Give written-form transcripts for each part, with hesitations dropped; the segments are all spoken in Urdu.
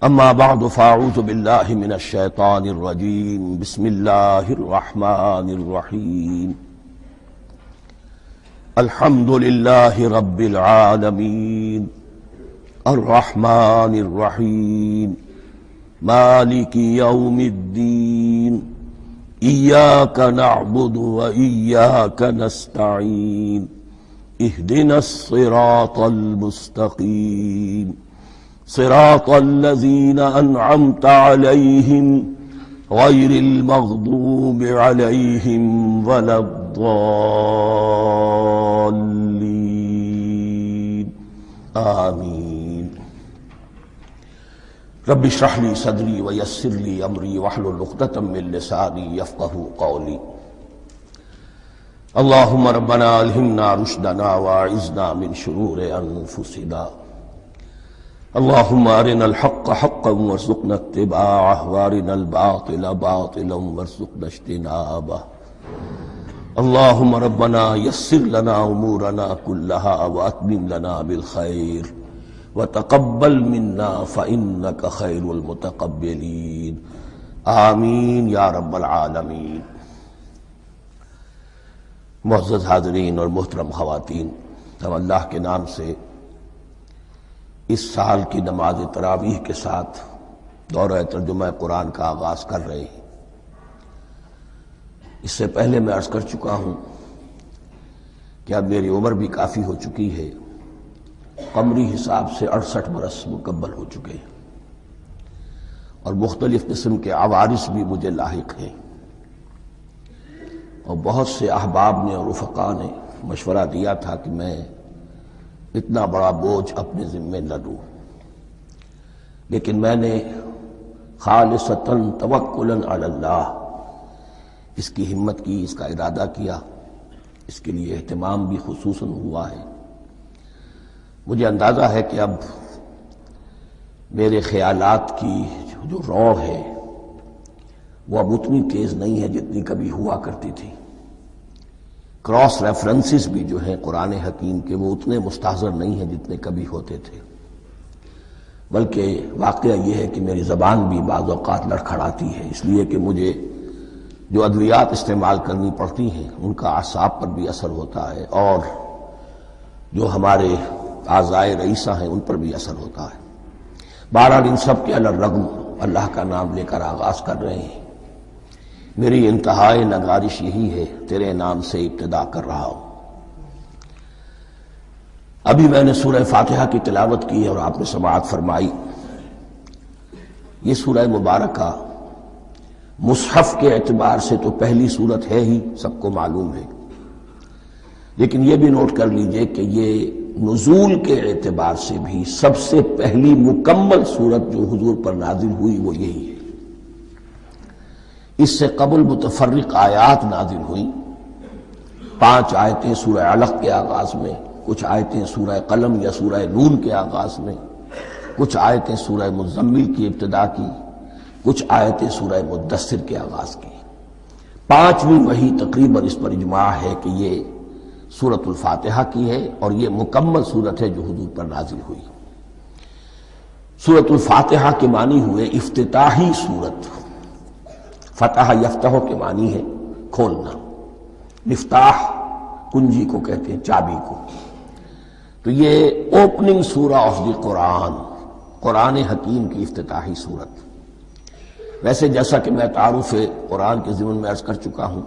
اما بعد فاعوذ باللہ من الشیطان الرجیم بسم اللہ الرحمن الرحیم الحمد للہ رب العالمین الرحمن الرحیم مالک یوم الدین ایاک نعبد و ایاک نستعین اہدنا الصراط المستقیم صراط الذين أنعمت عليهم غير المغضوب عليهم ولا الضالين آمين رب اشرح لي صدري ويسر لي أمري واحلل عقدة من لساني يفقهوا قولي اللهم ربنا ألهمنا رشدنا وأعذنا من شرور أنفسنا اللهم أرنا الحق حقا وارزقنا اتباعه وأرنا الباطل باطلا وارزقنا اجتنابه اللهم ربنا يسر لنا أمورنا كلها وأتمم لنا بالخير وتقبل منا فإنك خير المتقبلين آمین یا رب العالمین۔ معزز حاضرین اور محترم خواتین، ہم اللہ کے نام سے اس سال کی نماز تراویح کے ساتھ دورہ ترجمہ قرآن کا آغاز کر رہے ہیں۔ اس سے پہلے میں عرض کر چکا ہوں کہ اب میری عمر بھی کافی ہو چکی ہے، قمری حساب سے 68 برس مکمل ہو چکے ہیں، اور مختلف قسم کے عوارض بھی مجھے لاحق ہیں، اور بہت سے احباب نے اور رفقاء نے مشورہ دیا تھا کہ میں اتنا بڑا بوجھ اپنے ذمے نہ لوں، لیکن میں نے خالصتاً توکلاً علی اللہ اس کی ہمت کی، اس کا ارادہ کیا، اس کے لیے اہتمام بھی خصوصاً ہوا ہے۔ مجھے اندازہ ہے کہ اب میرے خیالات کی جو رو ہے وہ اب اتنی تیز نہیں ہے جتنی کبھی ہوا کرتی تھی۔ کراس ریفرنسز بھی جو ہیں قرآن حکیم کے وہ اتنے مستحضر نہیں ہیں جتنے کبھی ہوتے تھے، بلکہ واقعہ یہ ہے کہ میری زبان بھی بعض اوقات لڑکھڑاتی ہے، اس لیے کہ مجھے جو ادویات استعمال کرنی پڑتی ہیں ان کا اعصاب پر بھی اثر ہوتا ہے، اور جو ہمارے اعضائے رئیسہ ہیں ان پر بھی اثر ہوتا ہے۔ بہرحال ان سب کے علی الرغم اللہ کا نام لے کر آغاز کر رہے ہیں۔ میری انتہائی نگارش یہی ہے، تیرے نام سے ابتدا کر رہا ہوں۔ ابھی میں نے سورہ فاتحہ کی تلاوت کی اور آپ نے سماعت فرمائی۔ یہ سورہ مبارکہ مصحف کے اعتبار سے تو پہلی سورت ہے ہی، سب کو معلوم ہے، لیکن یہ بھی نوٹ کر لیجئے کہ یہ نزول کے اعتبار سے بھی سب سے پہلی مکمل سورت جو حضور پر نازل ہوئی وہ یہی ہے۔ اس سے قبل متفرق آیات نازل ہوئیں، 5 آیتیں سورہ علق کے آغاز میں، کچھ آیتیں سورہ قلم یا سورہ نون کے آغاز میں، کچھ آیتیں سورہ مزمل کی ابتدا کی، کچھ آیتیں سورہ مدثر کے آغاز کی۔ 5ویں وحی تقریباً اس پر اجماع ہے کہ یہ سورۃ الفاتحہ کی ہے، اور یہ مکمل سورت ہے جو حضور پر نازل ہوئی۔ سورۃ الفاتحہ کے معنی ہوئے افتتاحی سورت، فتح یفتح کے معنی ہے کھولنا، مفتاح کنجی کو کہتے ہیں، چابی کو۔ تو یہ اوپننگ سورہ آف دی قرآن، قرآن حکیم کی افتتاحی صورت۔ ویسے جیسا کہ میں تعارف قرآن کے ضمن میں عرض کر چکا ہوں،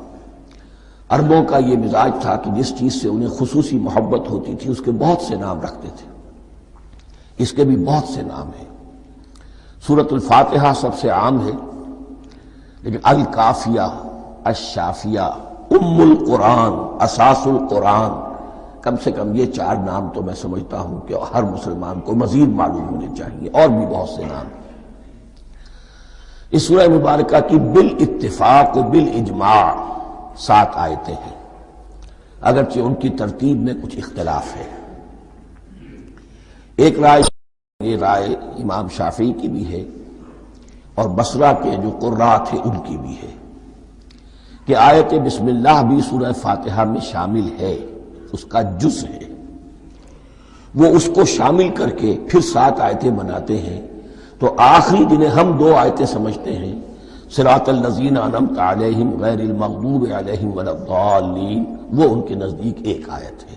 عربوں کا یہ مزاج تھا کہ جس چیز سے انہیں خصوصی محبت ہوتی تھی اس کے بہت سے نام رکھتے تھے۔ اس کے بھی بہت سے نام ہیں۔ سورۃ الفاتحہ سب سے عام ہے، لیکن الکافیہ، الشافیہ، ام القرآن، اساس القرآن، کم سے کم یہ 4 نام تو میں سمجھتا ہوں کہ ہر مسلمان کو مزید معلوم ہونے چاہیے، اور بھی بہت سے نام ہیں۔ اس سورہ مبارکہ کی بالاتفاق و بالاجماع 7 آیتیں ہیں، اگرچہ ان کی ترتیب میں کچھ اختلاف ہے۔ ایک رائے، یہ رائے امام شافعی کی بھی ہے اور بصرہ کے جو قراء تھے ان کی بھی ہے، کہ آیت بسم اللہ بھی سورہ فاتحہ میں شامل ہے، اس کا جز ہے۔ وہ اس کو شامل کر کے پھر 7 آیتیں بناتے ہیں تو آخری جنہیں ہم دو آیتیں سمجھتے ہیں صراط الذین انعمت علیہم غیر المغضوب علیہم ولا الضالین، وہ ان کے نزدیک ایک آیت ہے۔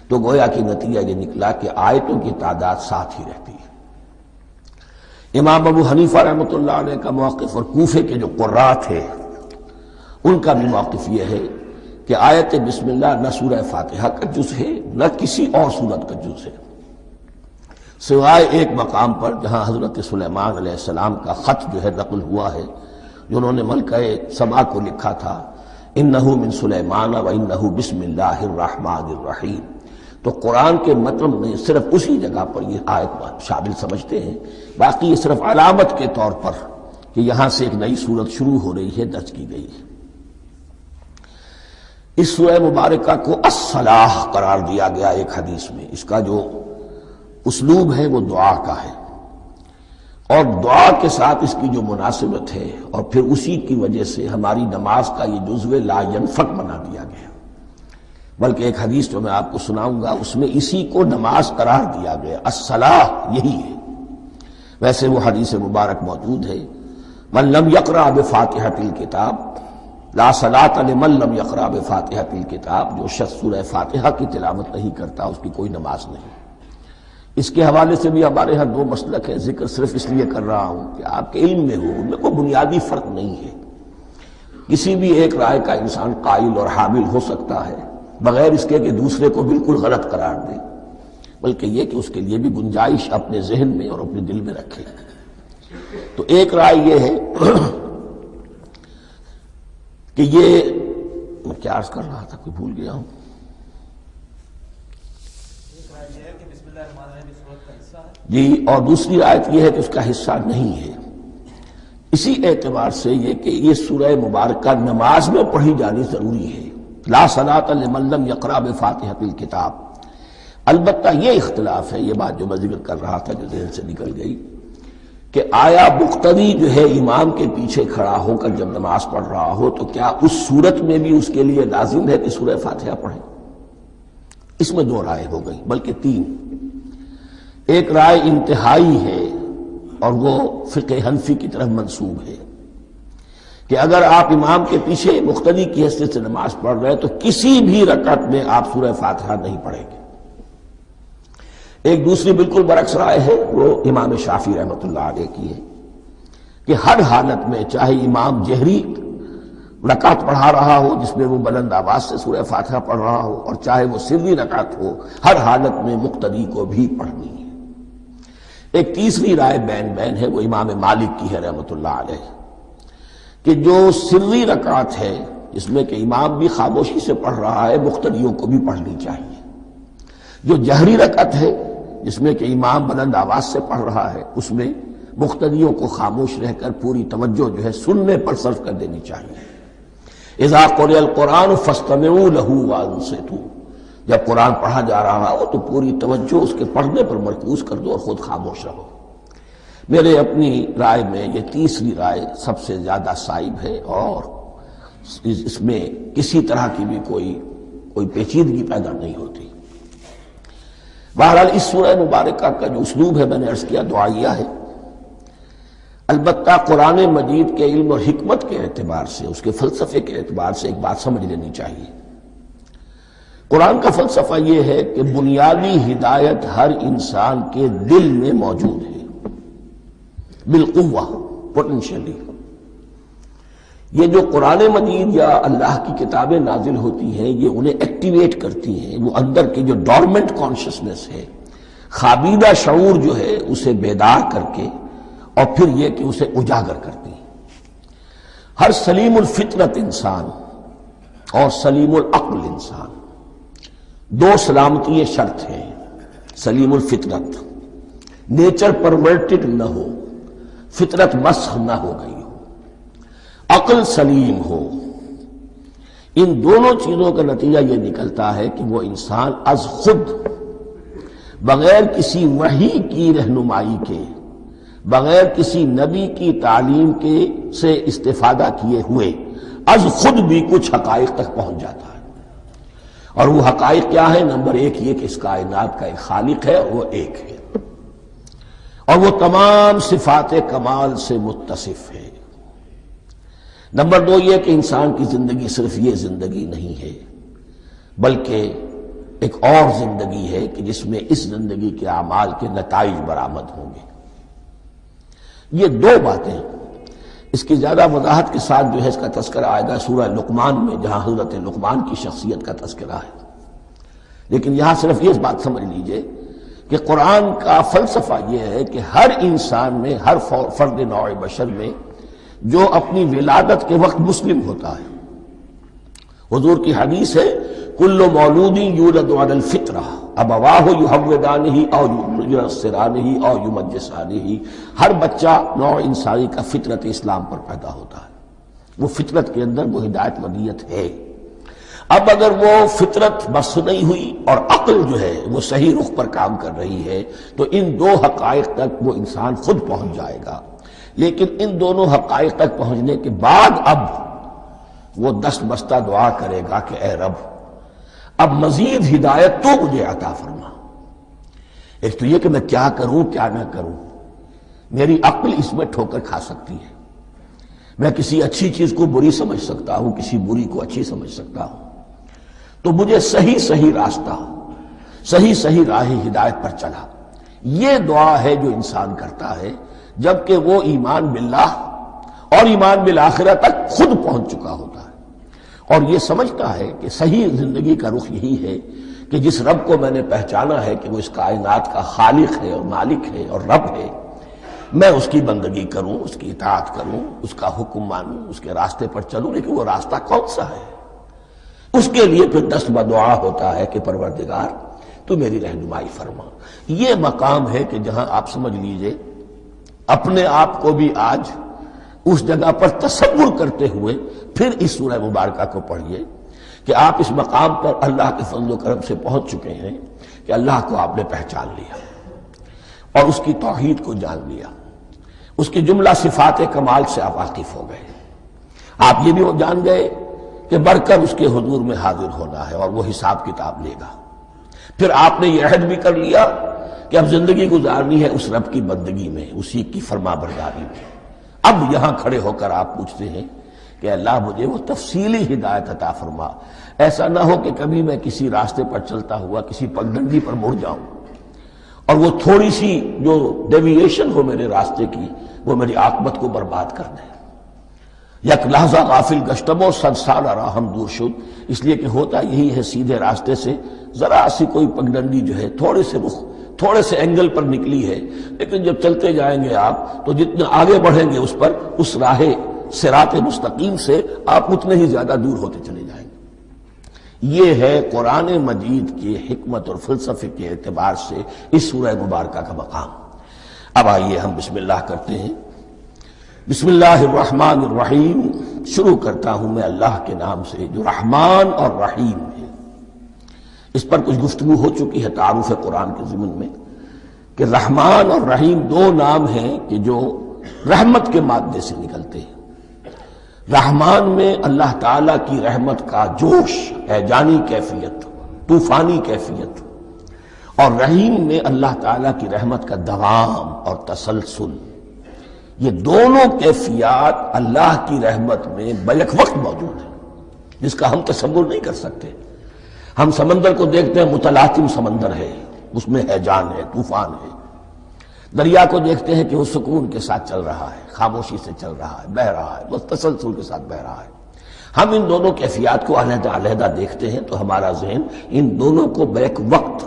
تو گویا کہ نتیجہ یہ نکلا کہ آیتوں کی تعداد ساتھ ہی رہتی ہے۔ امام ابو حنیفہ رحمۃ اللہ علیہ کا موقف اور کوفے کے جو قراء تھے ان کا بھی موقف یہ ہے کہ آیت بسم اللہ نہ سورہ فاتحہ کا جز ہے نہ کسی اور سورت کا جز ہے، سوائے ایک مقام پر جہاں حضرت سلیمان علیہ السلام کا خط جو ہے نقل ہوا ہے، جنہوں نے ملکہ سبا کو لکھا تھا انہ من سلیمان و انہ بسم اللہ الرحمن الرحیم۔ تو قرآن کے متن میں صرف اسی جگہ پر یہ آیت شامل سمجھتے ہیں، باقی یہ صرف علامت کے طور پر کہ یہاں سے ایک نئی سورت شروع ہو رہی ہے درج کی گئی ہے۔ اس سورہ مبارکہ کو الصلاح قرار دیا گیا ایک حدیث میں، اس کا جو اسلوب ہے وہ دعا کا ہے، اور دعا کے ساتھ اس کی جو مناسبت ہے اور پھر اسی کی وجہ سے ہماری نماز کا یہ جزو لا ینفک بنا دیا گیا، بلکہ ایک حدیث جو میں آپ کو سناؤں گا اس میں اسی کو نماز قرار دیا گیا، الصلاح یہی ہے۔ ویسے وہ حدیث مبارک موجود ہے من لم یقرأ بفاتحۃ الکتاب لا صلاۃ لمن لم یقرأ بفاتحۃ الکتاب، جو شخص سورہ فاتحہ کی تلاوت نہیں کرتا اس کی کوئی نماز نہیں۔ اس کے حوالے سے بھی ہمارے ہاں دو مسلک ہیں، ذکر صرف اس لیے کر رہا ہوں کہ آپ کے علم میں ہو، ان میں کوئی بنیادی فرق نہیں ہے، کسی بھی ایک رائے کا انسان قائل اور حامل ہو سکتا ہے بغیر اس کے کہ دوسرے کو بالکل غلط قرار دے، بلکہ یہ کہ اس کے لیے بھی گنجائش اپنے ذہن میں اور اپنے دل میں رکھے۔ تو ایک رائے یہ ہے کہ یہ میں کیا عرض کر رہا تھا کوئی بھول گیا ہوں۔ جی، اور دوسری آیت یہ ہے کہ اس کا حصہ نہیں ہے، اسی اعتبار سے یہ کہ یہ سورہ مبارکہ نماز میں پڑھی جانی ضروری ہے، لا صلاۃ لمن لم یقرأ بفاتحۃ الکتاب۔ البتہ یہ اختلاف ہے، یہ بات جو میں ذکر کر رہا تھا جو ذہن سے نکل گئی، کہ آیا مقتدی جو ہے امام کے پیچھے کھڑا ہو کر جب نماز پڑھ رہا ہو تو کیا اس صورت میں بھی اس کے لیے لازم ہے کہ سورہ فاتحہ پڑھے؟ اس میں دو رائے ہو گئی، بلکہ تین۔ ایک رائے انتہائی ہے اور وہ فقہ حنفی کی طرف منسوب ہے کہ اگر آپ امام کے پیچھے مقتدی کی حیثیت سے نماز پڑھ رہے تو کسی بھی رکعت میں آپ سورہ فاتحہ نہیں پڑھیں گے۔ ایک دوسری بالکل برعکس رائے ہے، وہ امام شافعی رحمۃ اللہ علیہ کی ہے کہ ہر حالت میں چاہے امام جہری رکعت پڑھا رہا ہو جس میں وہ بلند آواز سے سورہ فاتحہ پڑھ رہا ہو اور چاہے وہ سری رکعت ہو، ہر حالت میں مقتدی کو بھی پڑھنی ہے۔ ایک تیسری رائے بین ہے، وہ امام مالک کی ہے رحمۃ اللہ علیہ، کہ جو سری رکعت ہے جس میں کہ امام بھی خاموشی سے پڑھ رہا ہے مقتدیوں کو بھی پڑھنی چاہیے، جو جہری رکعت ہے جس میں کہ امام بلند آواز سے پڑھ رہا ہے اس میں مقتدیوں کو خاموش رہ کر پوری توجہ جو ہے سننے پر صرف کر دینی چاہیے۔ اذا قرئ القرآن فاستمعوا له وانصتوا، جب قرآن پڑھا جا رہا ہو تو پوری توجہ اس کے پڑھنے پر مرکوز کر دو اور خود خاموش رہو۔ میرے اپنی رائے میں یہ تیسری رائے سب سے زیادہ صائب ہے اور اس میں کسی طرح کی بھی کوئی پیچیدگی پیدا نہیں ہوتی۔ بہرحال اس سورہ مبارکہ کا جو اسلوب ہے میں نے عرض کیا دعائیہ ہے، البتہ قرآن مجید کے علم اور حکمت کے اعتبار سے، اس کے فلسفے کے اعتبار سے ایک بات سمجھ لینی چاہیے۔ قرآن کا فلسفہ یہ ہے کہ بنیادی ہدایت ہر انسان کے دل میں موجود ہے بالقوہ، پوٹینشلی۔ یہ جو قرآن مجید یا اللہ کی کتابیں نازل ہوتی ہیں یہ انہیں ایکٹیویٹ کرتی ہیں، وہ اندر کی جو ڈورمنٹ کانشسنس ہے، خوابیدہ شعور جو ہے اسے بیدار کر کے اور پھر یہ کہ اسے اجاگر کرتی ہیں۔ ہر سلیم الفطرت انسان اور سلیم العقل انسان، دو سلامتی شرط ہیں۔ سلیم الفطرت، نیچر پرورٹڈ نہ ہو، فطرت مسخ نہ ہو گئی ہو، عقل سلیم ہو، ان دونوں چیزوں کا نتیجہ یہ نکلتا ہے کہ وہ انسان از خود بغیر کسی وحی کی رہنمائی کے، بغیر کسی نبی کی تعلیم کے سے استفادہ کیے ہوئے از خود بھی کچھ حقائق تک پہنچ جاتا ہے۔ اور وہ حقائق کیا ہے؟ نمبر ایک یہ کہ اس کائنات کا ایک خالق ہے اور وہ ایک ہے، اور وہ تمام صفات کمال سے متصف ہے۔ نمبر 2 یہ کہ انسان کی زندگی صرف یہ زندگی نہیں ہے، بلکہ ایک اور زندگی ہے کہ جس میں اس زندگی کے اعمال کے نتائج برآمد ہوں گے۔ یہ 2 باتیں، اس کی زیادہ وضاحت کے ساتھ جو ہے اس کا تذکرہ آئے گا سورہ لقمان میں، جہاں حضرت لقمان کی شخصیت کا تذکرہ ہے۔ لیکن یہاں صرف یہ بات سمجھ لیجئے کہ قرآن کا فلسفہ یہ ہے کہ ہر انسان میں، ہر فرد نوع بشر میں جو اپنی ولادت کے وقت مسلم ہوتا ہے، حضور کی حدیث ہے کل مولود یولد علی الفطرہ ابواہ یحودانہ او ینصرانہ او یمجسانہ، ہر بچہ نوع انسانی کا فطرت اسلام پر پیدا ہوتا ہے، وہ فطرت کے اندر وہ ہدایت ودیت ہے۔ اب اگر وہ فطرت بس نہیں ہوئی اور عقل جو ہے وہ صحیح رخ پر کام کر رہی ہے تو ان 2 حقائق تک وہ انسان خود پہنچ جائے گا۔ لیکن ان دونوں حقائق تک پہنچنے کے بعد اب وہ دست بستہ دعا کرے گا کہ اے رب اب مزید ہدایت تو مجھے عطا فرما۔ ایک تو یہ کہ میں کیا کروں کیا نہ کروں، میری عقل اس میں ٹھوکر کھا سکتی ہے، میں کسی اچھی چیز کو بری سمجھ سکتا ہوں، کسی بری کو اچھی سمجھ سکتا ہوں، تو مجھے صحیح راستہ، صحیح راہ ہدایت پر چلا۔ یہ دعا ہے جو انسان کرتا ہے جبکہ وہ ایمان باللہ اور ایمان بالآخرہ تک خود پہنچ چکا ہوتا ہے، اور یہ سمجھتا ہے کہ صحیح زندگی کا رخ یہی ہے کہ جس رب کو میں نے پہچانا ہے کہ وہ اس کائنات کا خالق ہے اور مالک ہے اور رب ہے، میں اس کی بندگی کروں، اس کی اطاعت کروں، اس کا حکم مانوں، اس کے راستے پر چلوں۔ لیکن وہ راستہ کون سا ہے؟ اس کے لیے پھر دست بدعا ہوتا ہے کہ پروردگار تو میری رہنمائی فرما۔ یہ مقام ہے کہ جہاں آپ سمجھ لیجئے اپنے آپ کو بھی آج اس جگہ پر تصور کرتے ہوئے پھر اس سورہ مبارکہ کو پڑھیے کہ آپ اس مقام پر اللہ کے فضل و کرم سے پہنچ چکے ہیں کہ اللہ کو آپ نے پہچان لیا اور اس کی توحید کو جان لیا، اس کی جملہ صفات کمال سے آپ واقف ہو گئے۔ آپ یہ بھی جان گئے کہ بڑھ کر اس کے حضور میں حاضر ہونا ہے اور وہ حساب کتاب لے گا۔ پھر آپ نے یہ عہد بھی کر لیا کہ اب زندگی گزارنی ہے اس رب کی بندگی میں، اسی کی فرما برداری میں۔ اب یہاں کھڑے ہو کر آپ پوچھتے ہیں کہ اللہ مجھے وہ تفصیلی ہدایت عطا فرما، ایسا نہ ہو کہ کبھی میں کسی راستے پر چلتا ہوا کسی پگڈنڈی پر مڑ جاؤں اور وہ تھوڑی سی جو ڈیویشن ہو میرے راستے کی وہ میری عاقبت کو برباد کر دے۔ یک لحظہ غافل گشتم و 100 سال راہم دور شد، اس لیے کہ ہوتا یہی ہے سیدھے راستے سے ذرا سی کوئی پگڈنڈی جو ہے تھوڑے سے اینگل پر نکلی ہے، لیکن جب چلتے جائیں گے آپ تو جتنے آگے بڑھیں گے اس پر، اس راہ صراط مستقیم سے آپ اتنے ہی زیادہ دور ہوتے چلے جائیں گے۔ یہ ہے قرآن مجید کی حکمت اور فلسفے کے اعتبار سے اس سورہ مبارکہ کا مقام۔ اب آئیے ہم بسم اللہ کرتے ہیں۔ بسم اللہ الرحمن الرحیم، شروع کرتا ہوں میں اللہ کے نام سے جو رحمان اور رحیم ہے۔ اس پر کچھ گفتگو ہو چکی ہے تعارف قرآن کے ضمن میں کہ رحمان اور رحیم 2 نام ہیں کہ جو رحمت کے مادے سے نکلتے ہیں۔ رحمان میں اللہ تعالیٰ کی رحمت کا جوش، ہیجانی کیفیت، طوفانی کیفیت، اور رحیم میں اللہ تعالیٰ کی رحمت کا دوام اور تسلسل۔ یہ دونوں کیفیات اللہ کی رحمت میں بیک وقت موجود ہیں، جس کا ہم تصور نہیں کر سکتے۔ ہم سمندر کو دیکھتے ہیں، متلاطم سمندر ہے، اس میں ہیجان ہے، طوفان ہے۔ دریا کو دیکھتے ہیں کہ وہ سکون کے ساتھ چل رہا ہے، خاموشی سے چل رہا ہے، بہہ رہا ہے، بس تسلسل کے ساتھ بہہ رہا ہے۔ ہم ان دونوں کیفیات کو علیحدہ علیحدہ دیکھتے ہیں تو ہمارا ذہن ان دونوں کو بیک وقت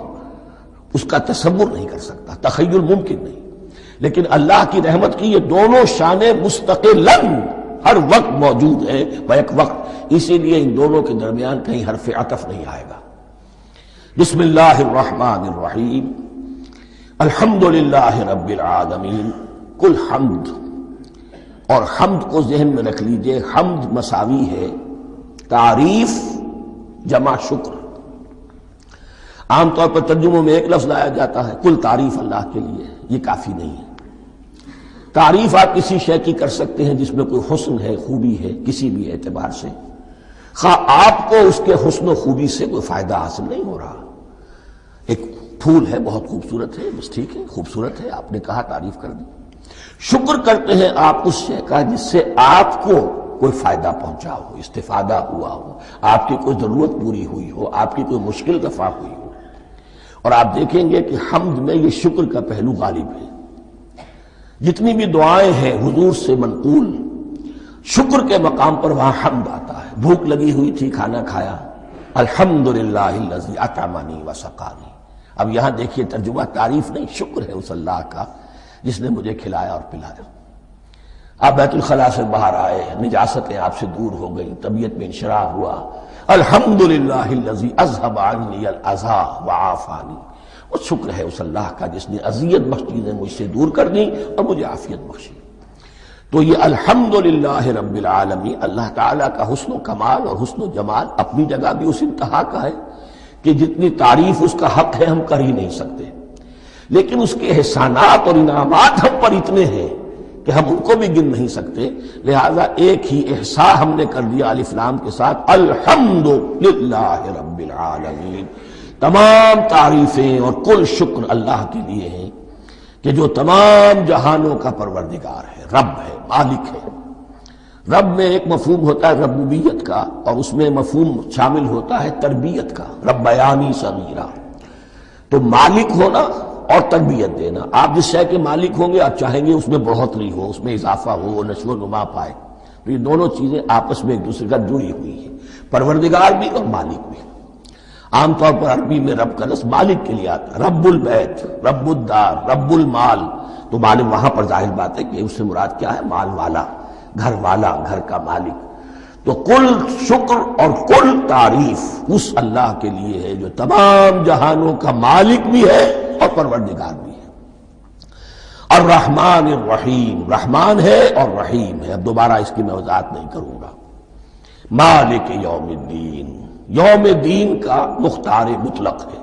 اس کا تصور نہیں کر سکتا، تخیل ممکن نہیں۔ لیکن اللہ کی رحمت کی یہ دونوں شانیں مستقلاً ہر وقت موجود ہیں بیک وقت، اسی لیے ان دونوں کے درمیان کہیں حرف عطف نہیں آئے گا۔ بسم اللہ الرحمن الرحیم، الحمد للہ رب العالمین۔ کل حمد، اور حمد کو ذہن میں رکھ لیجئے، حمد مساوی ہے تعریف جمع شکر۔ عام طور پر ترجموں میں ایک لفظ لایا جاتا ہے، کل تعریف اللہ کے لیے، یہ کافی نہیں ہے۔ تعریف آپ کسی شے کی کر سکتے ہیں جس میں کوئی حسن ہے، خوبی ہے، کسی بھی اعتبار سے، خواہ آپ کو اس کے حسن و خوبی سے کوئی فائدہ حاصل نہیں ہو رہا۔ ایک پھول ہے بہت خوبصورت ہے، بس ٹھیک ہے خوبصورت ہے، آپ نے کہا تعریف کر دی۔ شکر کرتے ہیں آپ اس شے کا جس سے آپ کو کوئی فائدہ پہنچا ہو، استفادہ ہوا ہو، آپ کی کوئی ضرورت پوری ہوئی ہو، آپ کی کوئی مشکل دفع ہوئی ہو۔ اور آپ دیکھیں گے کہ حمد میں یہ شکر کا پہلو غالب ہے۔ جتنی بھی دعائیں ہیں حضور سے منقول، شکر کے مقام پر وہاں حمد آتا ہے۔ بھوک لگی ہوئی تھی، کھانا کھایا، الحمدللہ الذی اطعمنی وسقانی۔ اب یہاں دیکھیے ترجمہ تعریف نہیں، شکر ہے اس اللہ کا جس نے مجھے کھلایا اور پلایا۔ آپ بیت الخلاء سے باہر آئے، نجاستیں آپ سے دور ہو گئیں، طبیعت میں انشراح ہوا، الحمدللہ الذی اذھب عنی الاذی وعافانی۔ وہ شکر ہے اس اللہ کا جس نے اذیت بخش چیزیں مجھ سے دور کر دیں اور مجھے عافیت بخشی۔ تو یہ الحمدللہ رب العالمین، اللہ تعالیٰ کا حسن و کمال اور حسن و جمال اپنی جگہ بھی اس انتہا کا ہے کہ جتنی تعریف اس کا حق ہے ہم کر ہی نہیں سکتے، لیکن اس کے احسانات اور انعامات ہم پر اتنے ہیں کہ ہم ان کو بھی گن نہیں سکتے۔ لہذا ایک ہی احساء ہم نے کر دیا الف لام کے ساتھ، الحمدللہ رب العالمین۔ تمام تعریفیں اور کل شکر اللہ کے لیے ہیں کہ جو تمام جہانوں کا پروردگار ہے، رب ہے، مالک ہے۔ رب میں ایک مفہوم ہوتا ہے ربوبیت کا، اور اس میں مفہوم شامل ہوتا ہے تربیت کا، ربیانی صغیرہ۔ تو مالک ہونا اور تربیت دینا، آپ جس شے کے مالک ہوں گے آپ چاہیں گے اس میں بڑھوتری ہو، اس میں اضافہ ہو، وہ نشو و نما پائے۔ تو یہ دونوں چیزیں آپس میں ایک دوسرے کا جڑی ہوئی ہیں، پروردگار بھی اور مالک بھی۔ عام طور پر عربی میں رب کا لفظ مالک کے لیے آتا ہے، رب البیت، رب الدار، رب المال۔ تو مالک وہاں پر ظاہر بات ہے کہ اس سے مراد کیا ہے، مال والا، گھر والا، گھر کا مالک۔ تو کل شکر اور کل تعریف اس اللہ کے لیے ہے جو تمام جہانوں کا مالک بھی ہے اور پروردگار بھی ہے۔ الرحمن الرحیم، رحمان ہے اور رحیم ہے۔ اب دوبارہ اس کی میں وضاحت نہیں کروں گا۔ مالک یوم الدین، یوم دین کا مختار مطلق ہے۔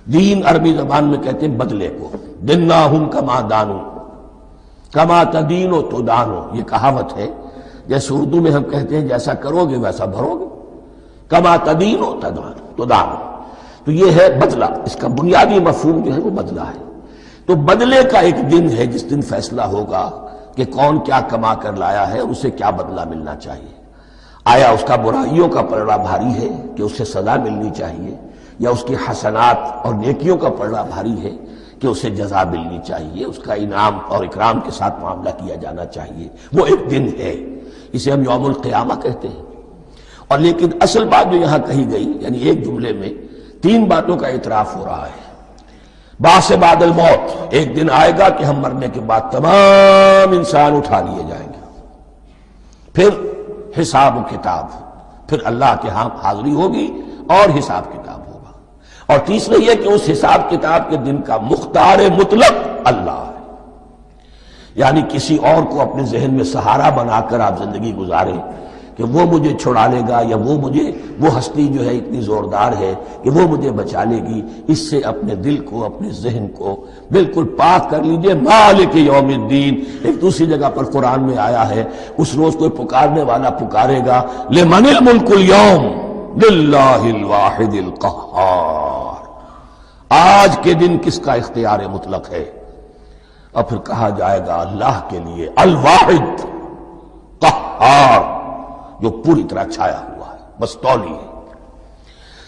دین عربی زبان میں کہتے ہیں بدلے کو، دناہم کما دانو کما تدینو تو دانو، یہ کہاوت ہے۔ جیسے اردو میں ہم کہتے ہیں جیسا کرو گے ویسا بھرو گے، کما تدینو تو دانو، تو یہ ہے بدلہ۔ اس کا بنیادی مفہوم جو ہے وہ بدلہ ہے۔ تو بدلے کا ایک دن ہے جس دن فیصلہ ہوگا کہ کون کیا کما کر لایا ہے اور اسے کیا بدلہ ملنا چاہیے۔ آیا اس کا برائیوں کا پلڑا بھاری ہے کہ اسے سزا ملنی چاہیے، یا اس کی حسنات اور نیکیوں کا پلڑا بھاری ہے کہ اسے جزا ملنی چاہیے، اس کا انعام اور اکرام کے ساتھ معاملہ کیا جانا چاہیے۔ وہ ایک دن ہے، اسے ہم یوم القیامہ کہتے ہیں۔ اور لیکن اصل بات جو یہاں کہی گئی، یعنی ایک جملے میں تین باتوں کا اعتراف ہو رہا ہے۔ بعث بعد الموت، ایک دن آئے گا کہ ہم مرنے کے بعد تمام انسان اٹھا لیے جائیں گے۔ پھر حساب و کتاب، پھر اللہ کے ہاں حاضری ہوگی اور حساب کتاب ہوگا۔ اور تیسرا یہ کہ اس حساب کتاب کے دن کا مختار مطلق اللہ ہے، یعنی کسی اور کو اپنے ذہن میں سہارا بنا کر آپ زندگی گزاریں کہ وہ مجھے چھڑا لے گا، یا وہ ہستی جو ہے اتنی زوردار ہے کہ وہ مجھے بچا لے گی، اس سے اپنے دل کو، اپنے ذہن کو بالکل پاک کر لیجئے۔ مالک یوم الدین، ایک دوسری جگہ پر قرآن میں آیا ہے، اس روز کوئی پکارنے والا پکارے گا، لمن الملک اليوم للہ الواحد القہار، آج کے دن کس کا اختیار مطلق ہے؟ اور پھر کہا جائے گا اللہ کے لیے، الواحد قہار، جو پوری طرح چھایا ہوا ہے، بس تولی ہے۔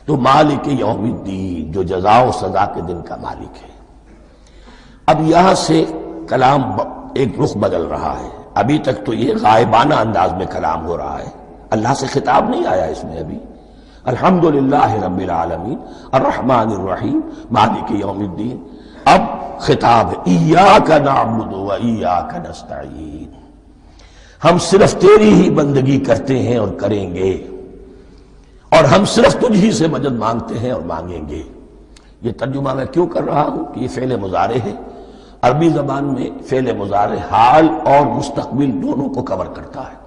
تو مالک یوم الدین، جو جزا و سزا کے دن کا مالک ہے۔ اب یہاں سے کلام ایک رخ بدل رہا ہے۔ ابھی تک تو یہ غائبانہ انداز میں کلام ہو رہا ہے، اللہ سے خطاب نہیں آیا اس میں ابھی۔ الحمدللہ رب العالمین الرحمن الرحیم مالک یوم الدین۔ اب خطاب ہے، ایاک نعبد و ایاک نستعین، ہم صرف تیری ہی بندگی کرتے ہیں اور کریں گے، اور ہم صرف تجھ ہی سے مدد مانگتے ہیں اور مانگیں گے۔ یہ ترجمہ میں کیوں کر رہا ہوں کہ یہ فعل مضارع ہے۔ عربی زبان میں فعل مضارع حال اور مستقبل دونوں کو کور کرتا ہے۔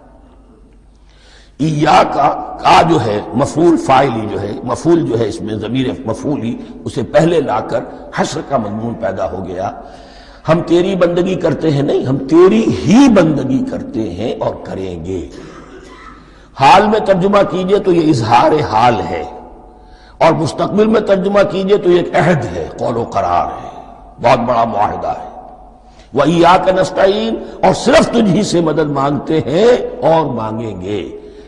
ایاک کا جو ہے مفعول فاعلی جو ہے، مفعول جو ہے اس میں ضمیر مفعولی، اسے پہلے لا کر حشر کا مضمون پیدا ہو گیا۔ ہم تیری بندگی کرتے ہیں نہیں، ہم تیری ہی بندگی کرتے ہیں اور کریں گے۔ حال میں ترجمہ کیجئے تو یہ اظہار حال ہے، اور مستقبل میں ترجمہ کیجئے تو یہ ایک عہد ہے، قول و قرار ہے، بہت بڑا معاہدہ ہے۔ وَإِيَّاكَ نَسْتَعِينُ، اور صرف تجھ ہی سے مدد مانگتے ہیں اور مانگیں گے۔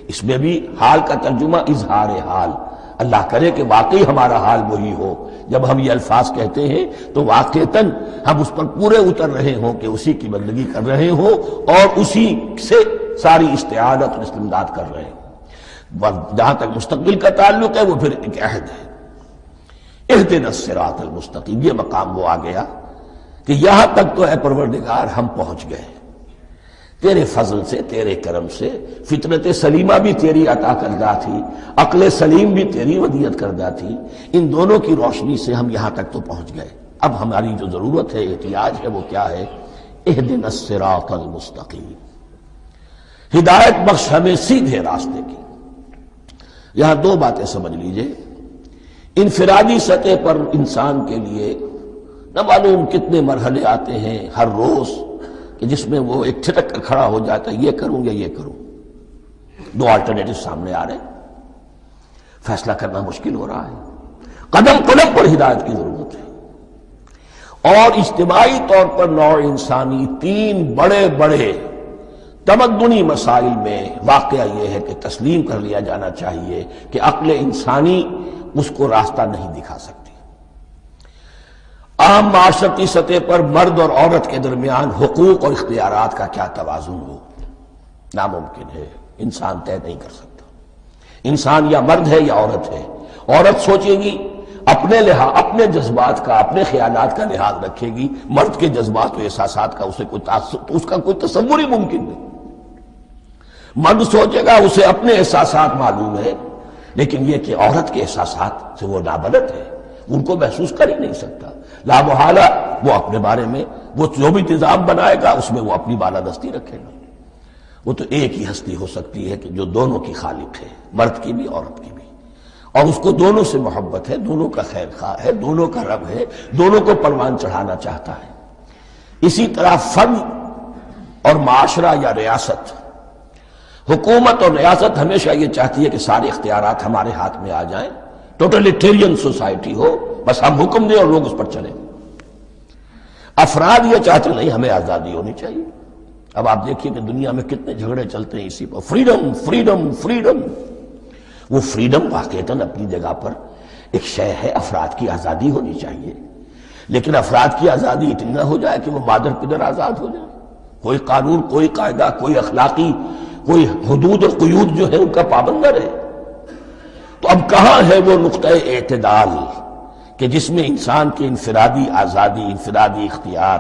اس میں بھی حال کا ترجمہ اظہار حال، اللہ کرے کہ واقعی ہمارا حال وہی ہو، جب ہم یہ الفاظ کہتے ہیں تو واقعتاً ہم اس پر پورے اتر رہے ہوں کہ اسی کی بندگی کر رہے ہوں اور اسی سے ساری استعانت اور استمداد کر رہے ہیں۔ جہاں تک مستقبل کا تعلق ہے وہ پھر ایک عہد ہے، اہدنا الصراط المستقیم، یہ مقام وہ آ گیا کہ یہاں تک تو اے پروردگار ہم پہنچ گئے، تیرے فضل سے، تیرے کرم سے، فطرت سلیمہ بھی تیری عطا کردہ تھی، عقل سلیم بھی تیری ودیعت کردہ تھی، ان دونوں کی روشنی سے ہم یہاں تک تو پہنچ گئے۔ اب ہماری جو ضرورت ہے، احتیاج ہے، وہ کیا ہے؟ اہدنا الصراط المستقیم، ہدایت بخش ہمیں سیدھے راستے کی۔ یہاں دو باتیں سمجھ لیجئے، انفرادی سطح پر انسان کے لیے نہ معلوم کتنے مرحلے آتے ہیں ہر روز کہ جس میں وہ ایک ٹھٹک کر کھڑا ہو جاتا ہے، یہ کروں یا یہ کروں، دو آلٹرنیٹو سامنے آ رہے ہیں، فیصلہ کرنا مشکل ہو رہا ہے، قدم قدم پر ہدایت کی ضرورت ہے۔ اور اجتماعی طور پر نوع انسانی تین بڑے بڑے تمدنی مسائل میں واقعہ یہ ہے کہ تسلیم کر لیا جانا چاہیے کہ عقل انسانی اس کو راستہ نہیں دکھا سکتی۔ عام معاشرتی سطح پر مرد اور عورت کے درمیان حقوق اور اختیارات کا کیا توازن ہو، ناممکن ہے، انسان طے نہیں کر سکتا۔ انسان یا مرد ہے یا عورت ہے، عورت سوچے گی اپنے جذبات کا، اپنے خیالات کا لحاظ رکھے گی، مرد کے جذبات و احساسات کا اس کا کوئی تصور ہی ممکن نہیں۔ مرد سوچے گا اسے اپنے احساسات معلوم ہے، لیکن یہ کہ عورت کے احساسات سے وہ نابلد ہے، ان کو محسوس کر ہی نہیں سکتا، لا محالہ وہ اپنے بارے میں وہ جو بھی نظام بنائے گا اس میں وہ اپنی بالادستی رکھے گا۔ وہ تو ایک ہی ہستی ہو سکتی ہے کہ جو دونوں کی خالق ہے، مرد کی بھی عورت کی بھی، اور اس کو دونوں سے محبت ہے، دونوں کا خیر خواہ ہے، دونوں کا رب ہے، دونوں کو پروان چڑھانا چاہتا ہے۔ اسی طرح فرد اور معاشرہ یا ریاست، حکومت اور ریاست ہمیشہ یہ چاہتی ہے کہ سارے اختیارات ہمارے ہاتھ میں آ جائیں، ٹوٹلیٹیرین سوسائٹی ہو، بس ہم حکم دیں اور لوگ اس پر چلیں۔ افراد یہ چاہتے نہیں، ہمیں آزادی ہونی چاہیے۔ اب آپ دیکھیے کہ دنیا میں کتنے جھگڑے چلتے ہیں اسی پر، فریڈم فریڈم فریڈم۔ وہ فریڈم واقعتاً اپنی جگہ پر ایک شے ہے، افراد کی آزادی ہونی چاہیے، لیکن افراد کی آزادی اتنی نہ ہو جائے کہ وہ مادر پدر آزاد ہو جائے، کوئی قانون، کوئی قاعدہ، کوئی اخلاقی کوئی حدود اور قیود جو ہے ان کا پابند نہ رہے۔ تو اب کہاں ہے وہ نقطہ اعتدال کہ جس میں انسان کی انفرادی آزادی، انفرادی اختیار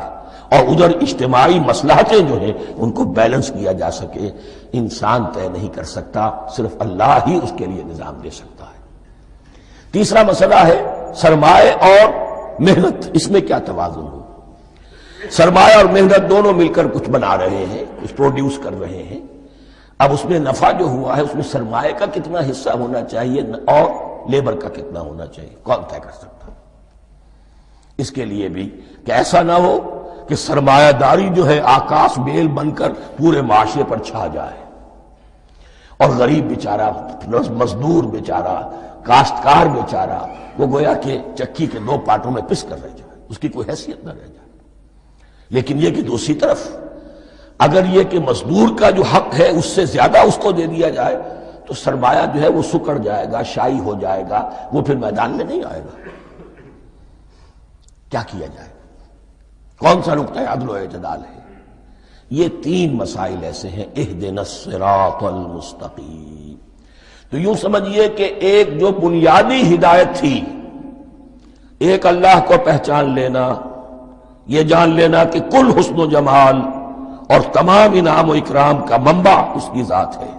اور ادھر اجتماعی مصلحتیں جو ہیں ان کو بیلنس کیا جا سکے؟ انسان طے نہیں کر سکتا، صرف اللہ ہی اس کے لیے نظام دے سکتا ہے۔ تیسرا مسئلہ ہے سرمایہ اور محنت، اس میں کیا توازن ہو؟ سرمایہ اور محنت دونوں مل کر کچھ بنا رہے ہیں، کچھ پروڈیوس کر رہے ہیں۔ اب اس میں نفع جو ہوا ہے اس میں سرمایہ کا کتنا حصہ ہونا چاہیے اور لیبر کا کتنا ہونا چاہیے، کون طے کر سکتا؟ اس کے لیے بھی کہ ایسا نہ ہو کہ سرمایہ داری جو ہے آکاش بیل بن کر پورے معاشرے پر چھا جائے اور غریب بیچارہ، مزدور بیچارہ، کاشتکار بیچارہ وہ گویا کہ چکی کے دو پارٹوں میں پس کر رہ جائے، اس کی کوئی حیثیت نہ رہ جائے۔ لیکن یہ کہ دوسری طرف اگر یہ کہ مزدور کا جو حق ہے اس سے زیادہ اس کو دے دیا جائے تو سرمایہ جو ہے وہ سکڑ جائے گا، شائی ہو جائے گا، وہ پھر میدان میں نہیں آئے گا۔ کیا کیا جائے؟ کون سا نقطہ عدل و اعتدال ہے؟ یہ تین مسائل ایسے ہیں، اہدنا الصراط المستقیم۔ تو یوں سمجھیے کہ ایک جو بنیادی ہدایت تھی، ایک اللہ کو پہچان لینا، یہ جان لینا کہ کل حسن و جمال اور تمام انعام و اکرام کا منبع اس کی ذات ہے،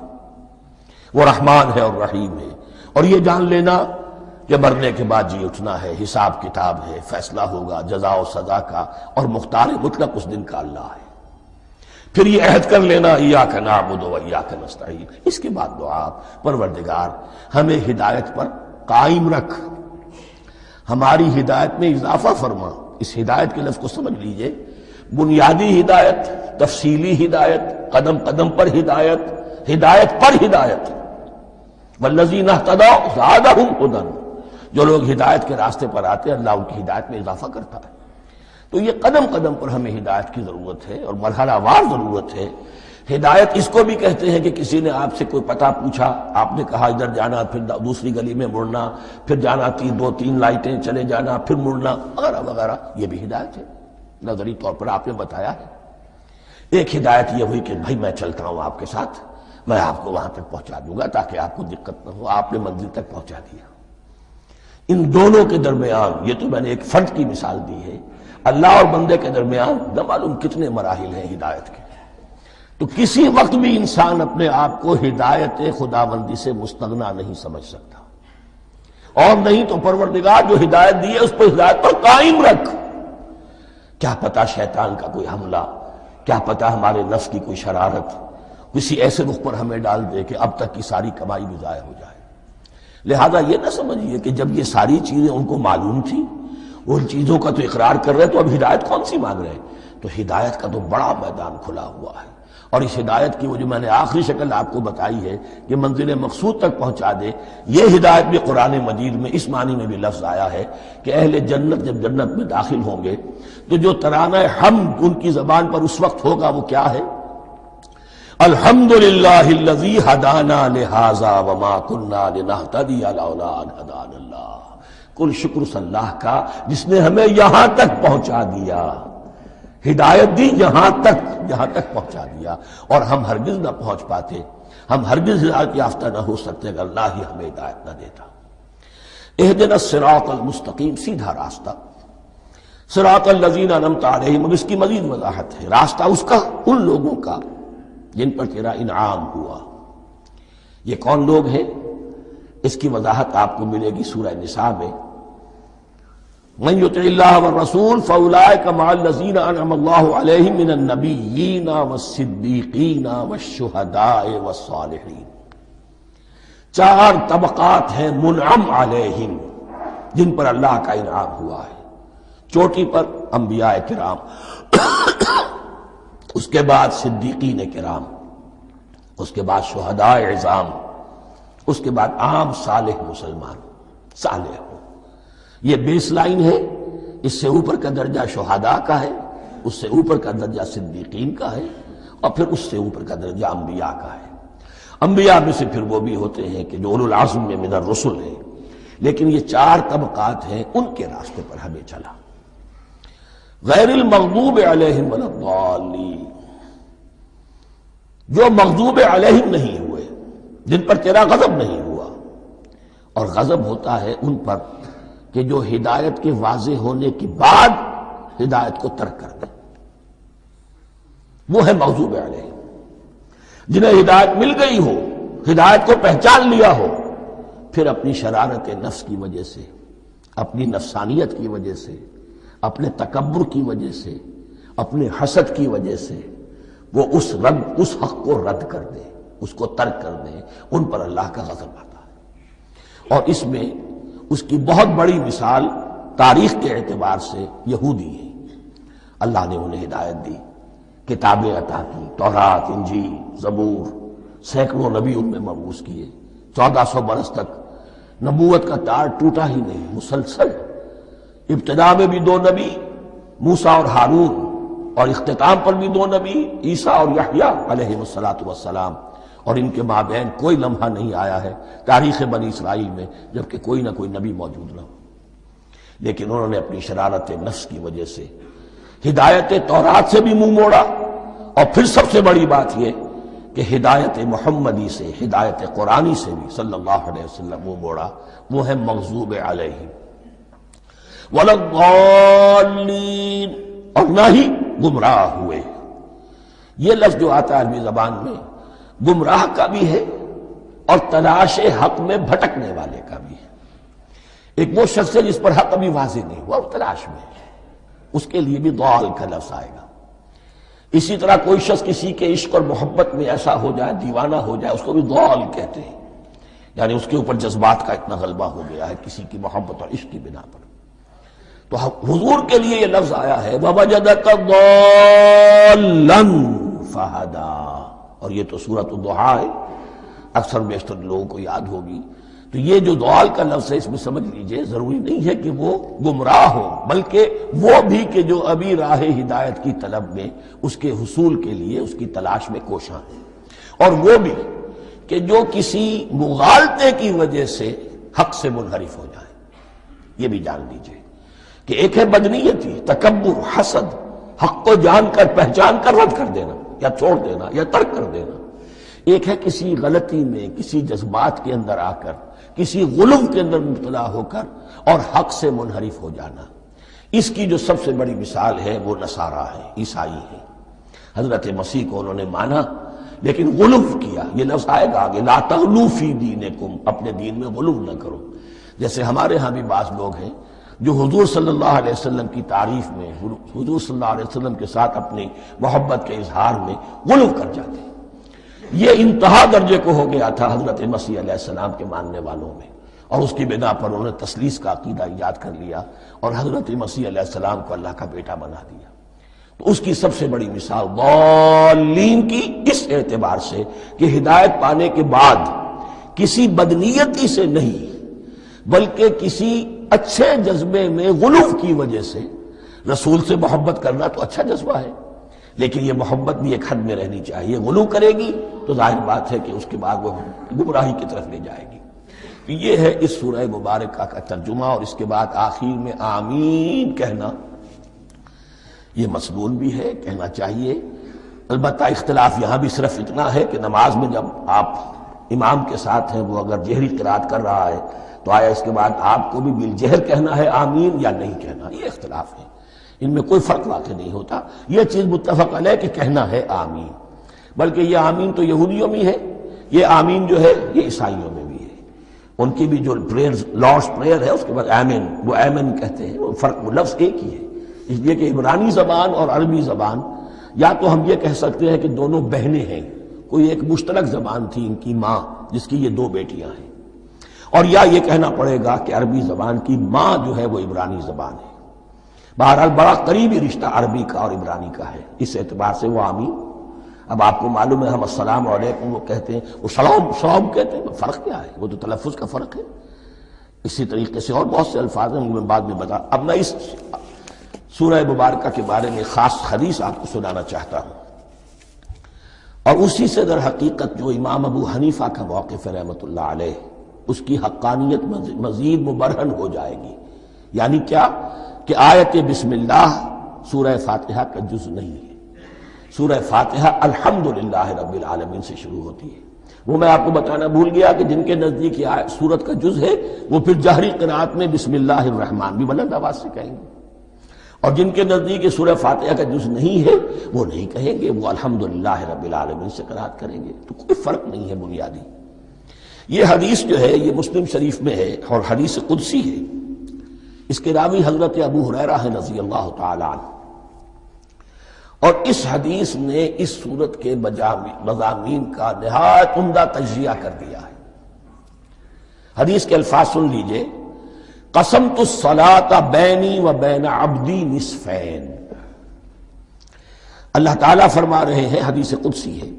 وہ رحمان ہے اور رحیم ہے، اور یہ جان لینا کہ مرنے کے بعد جی اٹھنا ہے، حساب کتاب ہے، فیصلہ ہوگا جزا و سزا کا، اور مختار مطلق اس دن کا اللہ ہے۔ پھر یہ عہد کر لینا ایاک نعبد و ایاک نستعین۔ اس کے بعد دعا، پروردگار ہمیں ہدایت پر قائم رکھ، ہماری ہدایت میں اضافہ فرما۔ اس ہدایت کے لفظ کو سمجھ لیجئے، بنیادی ہدایت، تفصیلی ہدایت، قدم قدم پر ہدایت، ہدایت پر ہدایت، والذین اہتدوا زادہم ھدی، جو لوگ ہدایت کے راستے پر آتے ہیں اللہ ان کی ہدایت میں اضافہ کرتا ہے۔ تو یہ قدم قدم پر ہمیں ہدایت کی ضرورت ہے اور مرحلہ وار ضرورت ہے۔ ہدایت اس کو بھی کہتے ہیں کہ کسی نے آپ سے کوئی پتہ پوچھا، آپ نے کہا ادھر جانا، پھر دوسری گلی میں مڑنا، پھر جانا 2-3 لائٹیں چلے جانا، پھر مڑنا وغیرہ وغیرہ، یہ بھی ہدایت ہے، نظری طور پر آپ نے بتایا ہے۔ ایک ہدایت یہ ہوئی کہ بھائی میں چلتا ہوں آپ کے ساتھ، میں آپ کو وہاں تک پہنچا دوں گا تاکہ آپ کو دقت نہ ہو، آپ نے منزل تک پہنچا دیا۔ ان دونوں کے درمیان، یہ تو میں نے ایک فرد کی مثال دی ہے، اللہ اور بندے کے درمیان نہ معلوم کتنے مراحل ہیں ہدایت کے۔ تو کسی وقت بھی انسان اپنے آپ کو ہدایت خداوندی سے مستغنا نہیں سمجھ سکتا، اور نہیں تو پروردگار جو ہدایت دی ہے اس پر ہدایت پر قائم رکھ۔ کیا پتہ شیطان کا کوئی حملہ، کیا پتہ ہمارے نفس کی کوئی شرارت کسی ایسے رخ پر ہمیں ڈال دے کہ اب تک کی ساری کمائی بھی ضائع ہو جائے۔ لہذا یہ نہ سمجھیے کہ جب یہ ساری چیزیں ان کو معلوم تھی، ان چیزوں کا تو اقرار کر رہے تو اب ہدایت کون سی مانگ رہے ہیں؟ تو ہدایت کا تو بڑا میدان کھلا ہوا ہے، اور اس ہدایت کی وہ جو میں نے آخری شکل آپ کو بتائی ہے کہ منزل مقصود تک پہنچا دے، یہ ہدایت بھی قرآن مجید میں اس معنی میں بھی لفظ آیا ہے کہ اہل جنت جب جنت میں داخل ہوں گے تو جو ترانہ حمد ان کی زبان پر اس وقت ہوگا وہ کیا ہے؟ الحمدللہ الذی ہدانا لہذا وما کننا لنہتدی لولا ان ہدانا اللہ۔ کل شکر اس اللہ کا جس نے ہمیں یہاں تک پہنچا دیا، ہدایت دی یہاں تک پہنچا دیا، اور ہم ہرگز نہ پہنچ پاتے، ہم ہرگز ہدایت یافتہ نہ ہو سکتے اگر اللہ ہی ہمیں ہدایت نہ دیتا۔ اہدنا الصراط المستقیم، سیدھا راستہ، صراط الذین انعمت علیہم، اب اس کی مزید وضاحت ہے، راستہ اس کا ان لوگوں کا جن پر تیرا انعام ہوا۔ یہ کون لوگ ہیں؟ اس کی وضاحت آپ کو ملے گی سورہ نساء میں۔ من یطع اللہ والرسول فاولئک مع الذین انعم اللہ علیہم من النبیین والصدیقین والشہداء والصالحین۔ 4 طبقات ہیں منعم علیہم جن پر اللہ کا انعام ہوا ہے۔ چوٹی پر انبیاء کرام، اس کے بعد صدیقین کرام، اس کے بعد شہداء عظام، اس کے بعد عام صالح مسلمان، صالح ہو۔ یہ بیس لائن ہے، اس سے اوپر کا درجہ شہداء کا ہے، اس سے اوپر کا درجہ صدیقین کا ہے، اور پھر اس سے اوپر کا درجہ انبیاء کا ہے۔ انبیاء میں سے پھر وہ بھی ہوتے ہیں کہ جو اولو العزم میں من الرسل ہیں، لیکن یہ 4 طبقات ہیں، ان کے راستے پر ہمیں چلا۔ غیر المغضوب علیہم ولا الضالین، جو مغضوب علیہم نہیں ہوئے، جن پر تیرا غضب نہیں ہوا، اور غضب ہوتا ہے ان پر کہ جو ہدایت کے واضح ہونے کے بعد ہدایت کو ترک کر دے، وہ ہے مغضوب علیہم۔ جنہیں ہدایت مل گئی ہو، ہدایت کو پہچان لیا ہو، پھر اپنی شرارت نفس کی وجہ سے، اپنی نفسانیت کی وجہ سے، اپنے تکبر کی وجہ سے، اپنے حسد کی وجہ سے وہ اس حق کو رد کر دے، اس کو ترک کر دے، ان پر اللہ کا غضب آتا ہے۔ اور اس میں اس کی بہت بڑی مثال تاریخ کے اعتبار سے یہودی ہے۔ اللہ نے انہیں ہدایت دی، کتابیں عطا کی، تورات، انجیل، زبور، سینکڑوں نبی ان میں مبعوث کیے، 1400 برس تک نبوت کا تار ٹوٹا ہی نہیں، مسلسل۔ ابتدا میں بھی 2 نبی، موسیٰ اور ہارون، اور اختتام پر بھی 2 نبی، عیسیٰ اور یحییٰ علیہ السلام، اور ان کے مابین کوئی لمحہ نہیں آیا ہے تاریخ بنی اسرائیل میں جبکہ کوئی نہ کوئی نبی موجود نہ ہو۔ لیکن انہوں نے اپنی شرارت نفس کی وجہ سے ہدایت تورات سے بھی منہ موڑا، اور پھر سب سے بڑی بات یہ کہ ہدایت محمدی سے، ہدایت قرآنی سے بھی صلی اللہ علیہ وسلم منہ موڑا، وہ ہے مغضوب علیہم ولا الضالین، اور نہ ہی گمراہ ہوئے۔ یہ لفظ جو آتا ہے عربی زبان میں گمراہ کا بھی ہے اور تلاش حق میں بھٹکنے والے کا بھی ہے۔ ایک وہ شخص ہے جس پر حق ابھی واضح نہیں ہوا، وہ تلاش میں ہے، اس کے لیے بھی ضال کا لفظ آئے گا۔ اسی طرح کوئی شخص کسی کے عشق اور محبت میں ایسا ہو جائے، دیوانہ ہو جائے، اس کو بھی ضال کہتے ہیں، یعنی اس کے اوپر جذبات کا اتنا غلبہ ہو گیا ہے کسی کی محبت اور عشق کی بنا پر۔ تو حضور کے لیے یہ لفظ آیا ہے وَوَجَدَكَ ضَالًّا فَهَدَىٰ، اور یہ تو سورۃ الضحیٰ ہے، اکثر بیشتر لوگوں کو یاد ہوگی تو یہ جو دوال کا لفظ ہے اس میں سمجھ لیجئے ضروری نہیں ہے کہ وہ گمراہ ہو، بلکہ وہ بھی کہ جو ابھی راہ ہدایت کی طلب میں اس کے حصول کے لیے اس کی تلاش میں کوشاں ہیں، اور وہ بھی کہ جو کسی مغالطے کی وجہ سے حق سے منحرف ہو جائے۔ یہ بھی جان لیجئے کہ ایک ہے بدنیتی، تکبر، حسد، حق کو جان کر پہچان کر رد کر دینا یا چھوڑ دینا یا ترک کر دینا، ایک ہے کسی غلطی میں، کسی جذبات کے اندر آ کر، کسی غلو کے اندر مبتلا ہو کر اور حق سے منحرف ہو جانا۔ اس کی جو سب سے بڑی مثال ہے وہ نصارہ ہے، عیسائی ہے۔ حضرت مسیح کو انہوں نے مانا لیکن غلو کیا، یہ لفظ آئے گا آگے، لا تغلو فی دینکم، اپنے دین میں غلو نہ کرو۔ جیسے ہمارے ہاں بھی بعض لوگ ہیں جو حضور صلی اللہ علیہ وسلم کی تعریف میں، حضور صلی اللہ علیہ وسلم کے ساتھ اپنی محبت کے اظہار میں غلو کر جاتے ہیں۔ یہ انتہا درجے کو ہو گیا تھا حضرت مسیح علیہ السلام کے ماننے والوں میں، اور اس کی بنا پر انہوں نے تثلیث کا عقیدہ ایجاد کر لیا اور حضرت مسیح علیہ السلام کو اللہ کا بیٹا بنا دیا۔ تو اس کی سب سے بڑی مثال ضالین کی اس اعتبار سے کہ ہدایت پانے کے بعد کسی بدنیتی سے نہیں بلکہ کسی اچھے جذبے میں غلو کی وجہ سے رسول سے محبت کرنا تو اچھا جذبہ ہے، لیکن یہ محبت بھی ایک حد میں رہنی چاہیے۔ غلو کرے گی تو ظاہر بات ہے کہ اس کے بعد وہ گمراہی کی طرف لے جائے گی۔ تو یہ ہے اس سورہ مبارکہ کا ترجمہ، اور اس کے بعد آخر میں آمین کہنا یہ مسنون بھی ہے، کہنا چاہیے۔ البتہ اختلاف یہاں بھی صرف اتنا ہے کہ نماز میں جب آپ امام کے ساتھ ہیں، وہ اگر جہری قرات کر رہا ہے تو آیا اس کے بعد آپ کو بھی بالجہر کہنا ہے آمین یا نہیں کہنا، یہ اختلاف ہے، ان میں کوئی فرق واقع نہیں ہوتا۔ یہ چیز متفق علیہ کہ کہنا ہے آمین، بلکہ یہ آمین تو یہودیوں میں ہے، یہ آمین جو ہے یہ عیسائیوں میں بھی ہے۔ ان کی بھی جو پریئر، لارڈس پریئر ہے، اس کے بعد آمین، وہ آمین کہتے ہیں، وہ فرق، وہ لفظ ایک ہی ہے، اس لیے کہ عبرانی زبان اور عربی زبان یا تو ہم یہ کہہ سکتے ہیں کہ دونوں بہنیں ہیں، کوئی ایک مشترک زبان تھی ان کی ماں جس کی یہ دو بیٹیاں ہیں، اور یا یہ کہنا پڑے گا کہ عربی زبان کی ماں جو ہے وہ عبرانی زبان ہے۔ بہرحال بڑا قریبی رشتہ عربی کا اور عبرانی کا ہے، اس اعتبار سے وہ آمین۔ اب آپ کو معلوم ہے ہم السلام علیکم وہ کہتے ہیں، وہ سلام کہتے ہیں، فرق کیا ہے؟ وہ تو تلفظ کا فرق ہے۔ اسی طریقے سے اور بہت سے الفاظ ہیں، میں بعد میں بتا۔ اب میں اس سورہ مبارکہ کے بارے میں خاص حدیث آپ کو سنانا چاہتا ہوں، اور اسی سے در حقیقت جو امام ابو حنیفہ کا موقف ہے رحمۃ اللہ علیہ، اس کی حقانیت مزید مبرہن ہو جائے گی۔ یعنی کیا کہ آیت بسم اللہ سورہ فاتحہ کا جز نہیں ہے، سورہ فاتحہ الحمدللہ رب العالمین سے شروع ہوتی ہے۔ وہ میں آپ کو بتانا بھول گیا کہ جن کے نزدیک یہ سورت کا جز ہے وہ پھر جہری قرات میں بسم اللہ الرحمن بھی بلند آواز سے کہیں گے، اور جن کے نزدیک یہ سورہ فاتحہ کا جز نہیں ہے وہ نہیں کہیں گے، وہ الحمدللہ رب العالمین سے قرات کریں گے۔ تو کوئی فرق نہیں ہے بنیادی۔ یہ حدیث جو ہے یہ مسلم شریف میں ہے اور حدیث قدسی ہے، اس کے راوی حضرت ابو ہریرہ ہے رضی اللہ تعالی عنہ، اور اس حدیث نے اس سورت کے مضامین کا نہایت عمدہ تجزیہ کر دیا ہے۔ حدیث کے الفاظ سن لیجئے، قسمت الصلاۃ بینی و بین عبدی نصفین۔ اللہ تعالیٰ فرما رہے ہیں، حدیث قدسی ہے،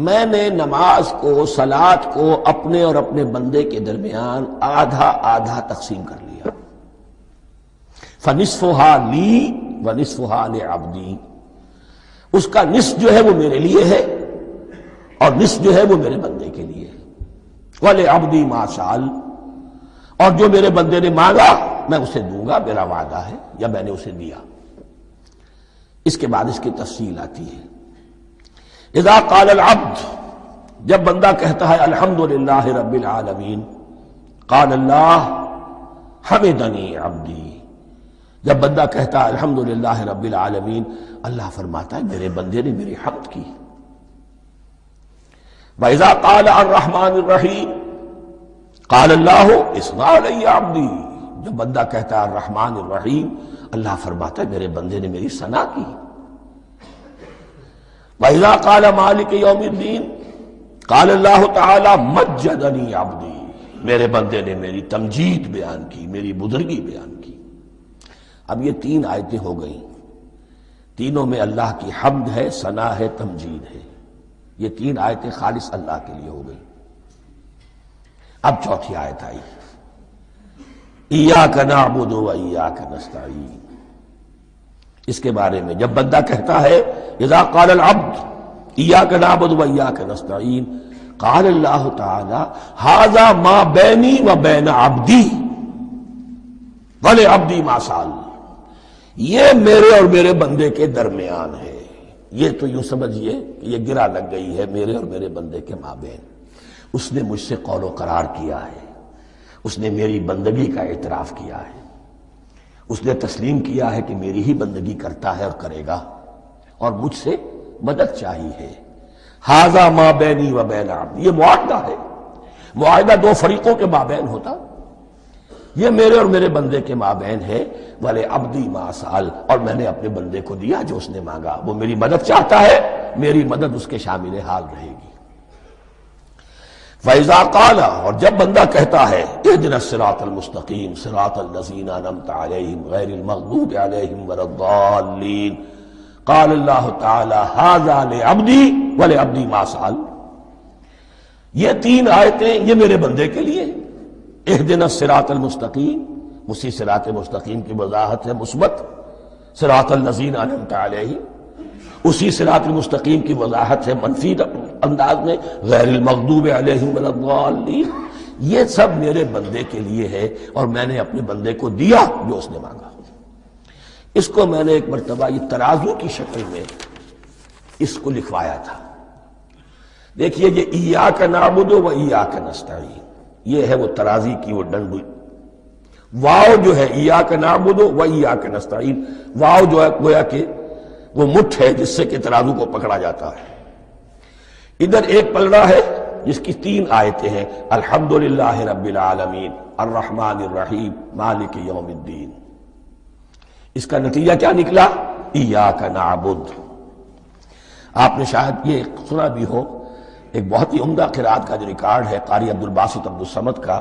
میں نے نماز کو، صلاۃ کو اپنے اور اپنے بندے کے درمیان آدھا آدھا تقسیم کر لیا، فنصفها لی ونصفها لعبدی، اس کا نصف جو ہے وہ میرے لیے ہے اور نصف جو ہے وہ میرے بندے کے لیے ہے، ولعبدی ما سأل، اور جو میرے بندے نے مانگا میں اسے دوں گا، میرا وعدہ ہے یا میں نے اسے دیا۔ اس کے بعد اس کی تفصیل آتی ہے، اذا قال العبد، جب بندہ کہتا ہے الحمدللہ رب العالمین، قال اللہ حمدنی عبدی، جب بندہ کہتا ہے الحمدللہ رب العالمین، اللہ فرماتا ہے میرے بندے نے میری حمد کی۔ وَإِذَا قَالَ الرَّحْمَٰنِ الرَّحِيمِ قَالَ اللَّهُ اثْنَىٰ عَلَيَّ عَبْدِي، جب بندہ کہتا ہے الرحمن الرحیم، اللہ فرماتا ہے میرے بندے نے میری ثنا کی۔ وَإِذَا قَالَ مَالِكِ يَوْمِ الدِّينِ قَالَ اللَّهُ تَعَالَىٰ مَجَّدَنِي عَبْدِي، میرے بندے نے میری تمجید بیان کی، میری بزرگی بیان کی۔ اب یہ تین آیتیں ہو گئیں، تینوں میں اللہ کی حمد ہے، ثنا ہے، تمجید ہے، یہ تین آیتیں خالص اللہ کے لیے ہو گئیں۔ اب چوتھی آیت آئی، ایاک نعبد و ایاک نستعین۔ اس کے بارے میں جب بندہ کہتا ہے اذا قال العبد ایاک نعبد و ایاک نستعین، قال اللہ تعالی ھذا ما بینی و بین عبدی ولعبدی ما سأل، یہ میرے اور میرے بندے کے درمیان ہے۔ یہ تو یوں سمجھیے کہ یہ گرہ لگ گئی ہے میرے اور میرے بندے کے مابین۔ اس نے مجھ سے قول و قرار کیا ہے، اس نے میری بندگی کا اعتراف کیا ہے، اس نے تسلیم کیا ہے کہ میری ہی بندگی کرتا ہے اور کرے گا، اور مجھ سے مدد چاہیے ہے۔ ھذا ما بینی و بین عبدی، یہ معاہدہ ہے، معاہدہ دو فریقوں کے مابین ہوتا، یہ میرے اور میرے بندے کے مابین ہے۔ وَلِعَبْدِي مَا سَأَلَ، اور میں نے اپنے بندے کو دیا جو اس نے مانگا، وہ میری مدد چاہتا ہے، میری مدد اس کے شامل حال رہے گی۔ فَإِذَا قَالَ، اور جب بندہ کہتا ہے اهْدِنَا الصِّرَاطَ الْمُسْتَقِيمَ صِرَاطَ الَّذِينَ أَنْعَمْتَ عَلَيْهِمْ غَيْرِ الْمَغْضُوبِ عَلَيْهِمْ وَلَا الضَّالِّينَ، قال اللہ تعالی ھذا لعبدی ولعبدی ما سأل، یہ تین آیتیں یہ میرے بندے کے لیے، اهدنا الصراط المستقیم، اسی صراط مستقیم کی وضاحت ہے مثبت، صراط الذین انعمت علیہم، اسی صراط المستقیم کی وضاحت ہے منفی انداز میں، غیر المغضوب علیہم ولا الضالین۔ یہ سب میرے بندے کے لیے ہے اور میں نے اپنے بندے کو دیا جو اس نے مانگا۔ اس کو میں نے ایک مرتبہ یہ ترازو کی شکل میں اس کو لکھوایا تھا۔ دیکھیے یہ ایاک نعبد و ایاک نستعین، یہ ہے وہ ترازی کی وہ ڈنڈی، واو جو ہے ایاک نعبد و ایاک نستعین، واو جو ہے گویا کہ وہ مٹھ ہے جس سے کہ ترازو کو پکڑا جاتا ہے۔ ادھر ایک پلڑا ہے جس کی تین آیتیں ہیں، الحمدللہ رب العالمین الرحمن الرحیم مالک یوم الدین۔ اس کا نتیجہ کیا نکلا؟ ایاک نعبد۔ آپ نے شاید یہ سنا بھی ہو، ایک بہت ہی عمدہ قرات کا جو ریکارڈ ہے قاری عبدالباسط عبدالصمد کا،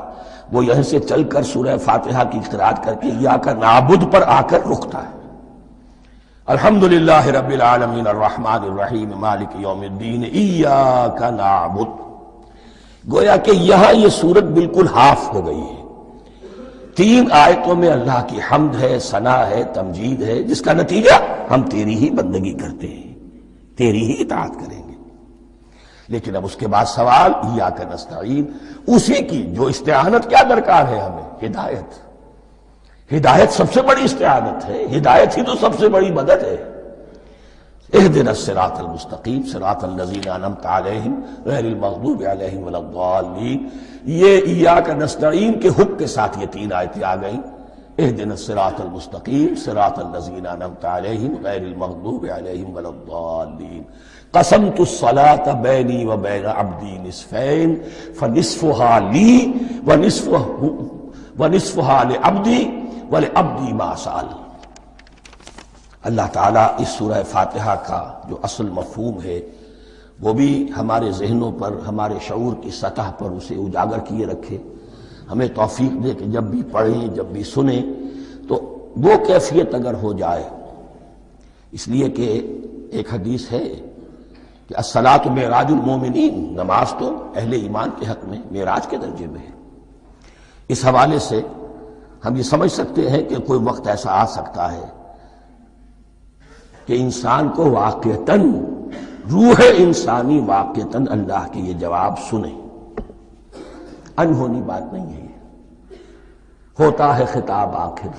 وہ یہیں سے چل کر سورہ فاتحہ کی قرات کر کے ایاک نعبد پر آ کر رکتا ہے، الحمدللہ رب العالمین الرحمن الرحیم مالک یوم الدین ایاک نعبد۔ گویا کہ یہاں یہ صورت بالکل ہاف ہو گئی ہے، تین آیتوں میں اللہ کی حمد ہے، ثنا ہے، تمجید ہے، جس کا نتیجہ ہم تیری ہی بندگی کرتے ہیں، تیری ہی اطاعت کریں گے۔ لیکن اب اس کے بعد سوال ایاک نستعین، اسی کی جو استعانت کیا درکار ہے ہمیں؟ ہدایت۔ ہدایت سب سے بڑی استعانت ہے، ہدایت ہی تو سب سے بڑی مدد ہے۔ اهدنا الصراط المستقیم صراط الذین انعمت علیہم غیر المغضوب علیہم ولا الضالین، یہ ایاک نستعین کے حکم کے ساتھ یہ تین آیتیں آ گئیں، اهدنا الصراط المستقیم صراط الذین انعمت علیہم غیر المغضوب علیہم ولا الضالین۔ قسمت الصلاۃ بینی و بین عبدی نصفین فنصفها لی ونصفها لعبدی ولعبدی ما سأل۔ اللہ تعالیٰ اس سورہ فاتحہ کا جو اصل مفہوم ہے وہ بھی ہمارے ذہنوں پر، ہمارے شعور کی سطح پر اسے اجاگر کیے رکھے، ہمیں توفیق دے کہ جب بھی پڑھیں، جب بھی سنیں تو وہ کیفیت اگر ہو جائے۔ اس لیے کہ ایک حدیث ہے کہ الصلاۃ معراج المومنین، نماز تو اہل ایمان کے حق میں معراج کے درجے میں ہے۔ اس حوالے سے ہم یہ سمجھ سکتے ہیں کہ کوئی وقت ایسا آ سکتا ہے کہ انسان کو واقعتاً، روح انسانی واقعتاً اللہ کے یہ جواب سنے، انہونی بات نہیں ہے یہ، ہوتا ہے خطاب آخر،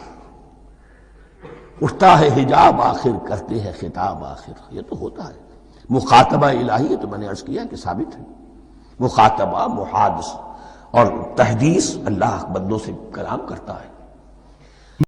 اٹھتا ہے حجاب آخر، کرتے ہیں خطاب آخر، یہ تو ہوتا ہے۔ مخاطبہ الہی، یہ تو میں نے عرض کیا کہ ثابت ہے، مخاطبہ، محادث اور تحدیث، اللہ بندوں سے کلام کرتا ہے۔